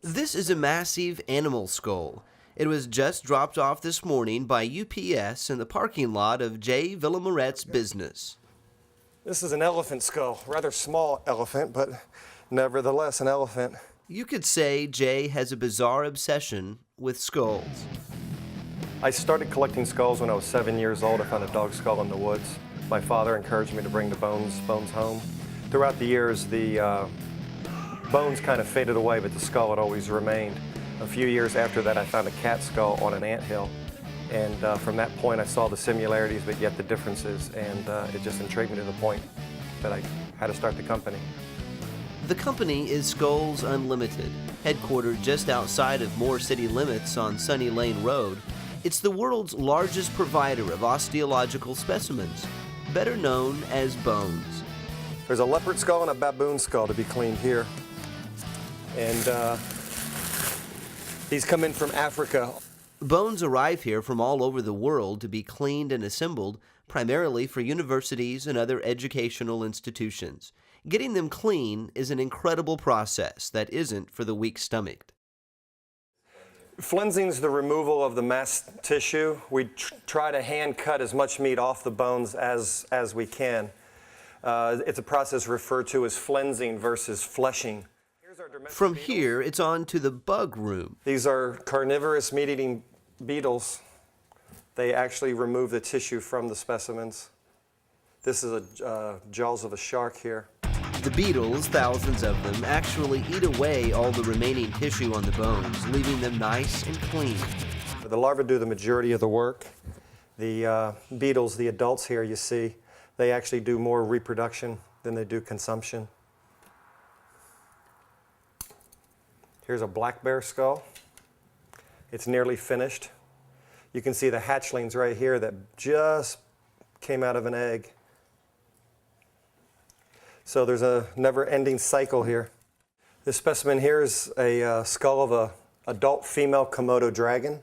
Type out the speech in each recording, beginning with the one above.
This is a massive animal skull. It was just dropped off this morning by UPS in the parking lot of Jay Villamoret's business. This is an elephant skull, rather small elephant, but nevertheless an elephant. You could say Jay has a bizarre obsession with skulls. I started collecting skulls when I was 7 years old. I found a dog skull in the woods. My father encouraged me to bring the bones home. Throughout the years, the bones kind of faded away, but the skull had always remained. A few years after that, I found a cat skull on an anthill. And from that point, I saw the similarities, but yet the differences. And it just intrigued me to the point that I had to start the company. The company is Skulls Unlimited, headquartered just outside of Moore city limits on Sunny Lane Road. It's the world's largest provider of osteological specimens, better known as bones. There's a leopard skull and a baboon skull to be cleaned here. And these come in from Africa. Bones arrive here from all over the world to be cleaned and assembled, primarily for universities and other educational institutions. Getting them clean is an incredible process that isn't for the weak-stomached. Flensing's the removal of the mast tissue. We try to hand cut as much meat off the bones as we can. It's a process referred to as flensing versus fleshing. From here, it's on to the bug room. These are carnivorous meat-eating beetles. They actually remove the tissue from the specimens. This is jaws of a shark here. The beetles, thousands of them, actually eat away all the remaining tissue on the bones, leaving them nice and clean. The larvae do the majority of the work. The beetles, the adults here you see, they actually do more reproduction than they do consumption. Here's a black bear skull. It's nearly finished. You can see the hatchlings right here that just came out of an egg. So there's a never-ending cycle here. This specimen here is a skull of an adult female Komodo dragon.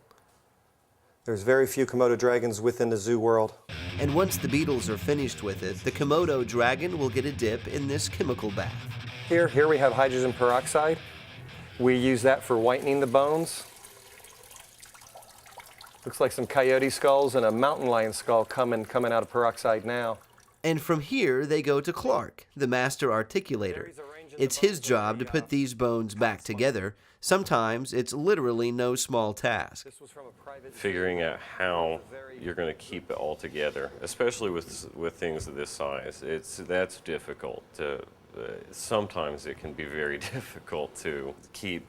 There's very few Komodo dragons within the zoo world. And once the beetles are finished with it, the Komodo dragon will get a dip in this chemical bath. Here we have hydrogen peroxide. We use that for whitening the bones. Looks like some coyote skulls and a mountain lion skull coming out of peroxide now. And from here, they go to Clark, the master articulator. It's his job to put these bones back together. Sometimes it's literally no small task. Figuring out how you're going to keep it all together, especially with things of this size, that's difficult. Sometimes it can be very difficult to keep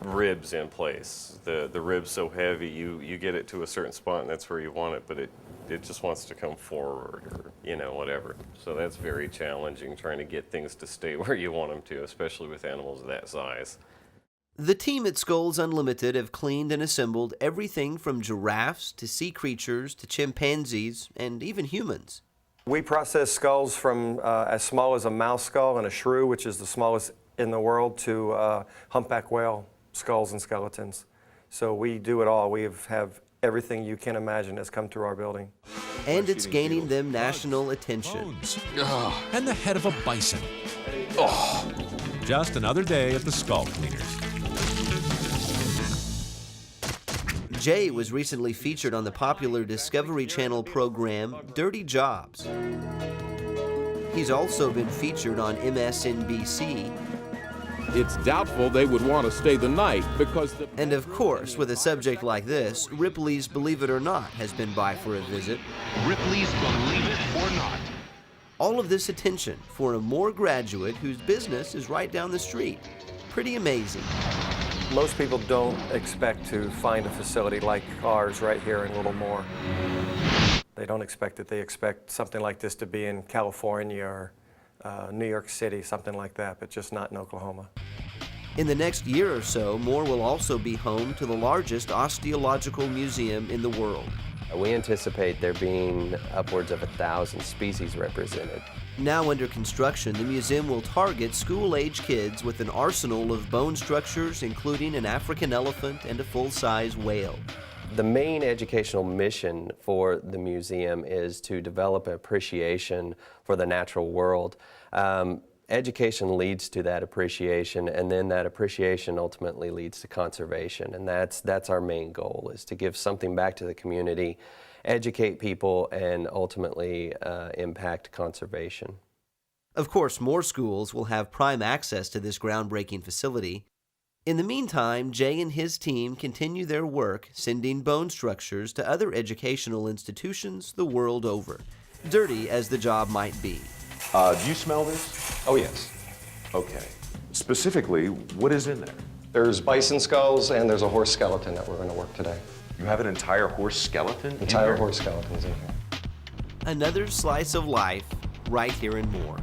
ribs in place. The rib's so heavy, you get it to a certain spot and that's where you want it, but it just wants to come forward or, whatever. So that's very challenging, trying to get things to stay where you want them to, especially with animals of that size. The team at Skulls Unlimited have cleaned and assembled everything from giraffes to sea creatures to chimpanzees and even humans. We process skulls from as small as a mouse skull and a shrew, which is the smallest in the world, to humpback whale skulls and skeletons. So we do it all. We have everything you can imagine has come through our building. And it's gaining them national attention. Bones. And the head of a bison. Oh. Just another day at the Skull Cleaners. Jay was recently featured on the popular Discovery Channel program Dirty Jobs. He's also been featured on MSNBC. It's doubtful they would want to stay the night because And of course, with a subject like this, Ripley's Believe It or Not has been by for a visit. Ripley's Believe It or Not. All of this attention for a Moore graduate whose business is right down the street. Pretty amazing. Most people don't expect to find a facility like ours right here in Little Moore. They don't expect it. They expect something like this to be in California or New York City, something like that, but just not in Oklahoma. In the next year or so, Moore will also be home to the largest osteological museum in the world. We anticipate there being upwards of 1,000 species represented. Now under construction, the museum will target school-age kids with an arsenal of bone structures, including an African elephant and a full-size whale. The main educational mission for the museum is to develop an appreciation for the natural world. Education leads to that appreciation, and then that appreciation ultimately leads to conservation, and that's our main goal, is to give something back to the community, educate people, and ultimately impact conservation. Of course, more schools will have prime access to this groundbreaking facility. In the meantime, Jay and his team continue their work sending bone structures to other educational institutions the world over, dirty as the job might be. Do you smell this? Oh, yes. Okay. Specifically, what is in there? There's bison skulls and there's a horse skeleton that we're going to work today. You have an entire horse skeleton? Entire horse skeletons in here. Another slice of life right here in Moore.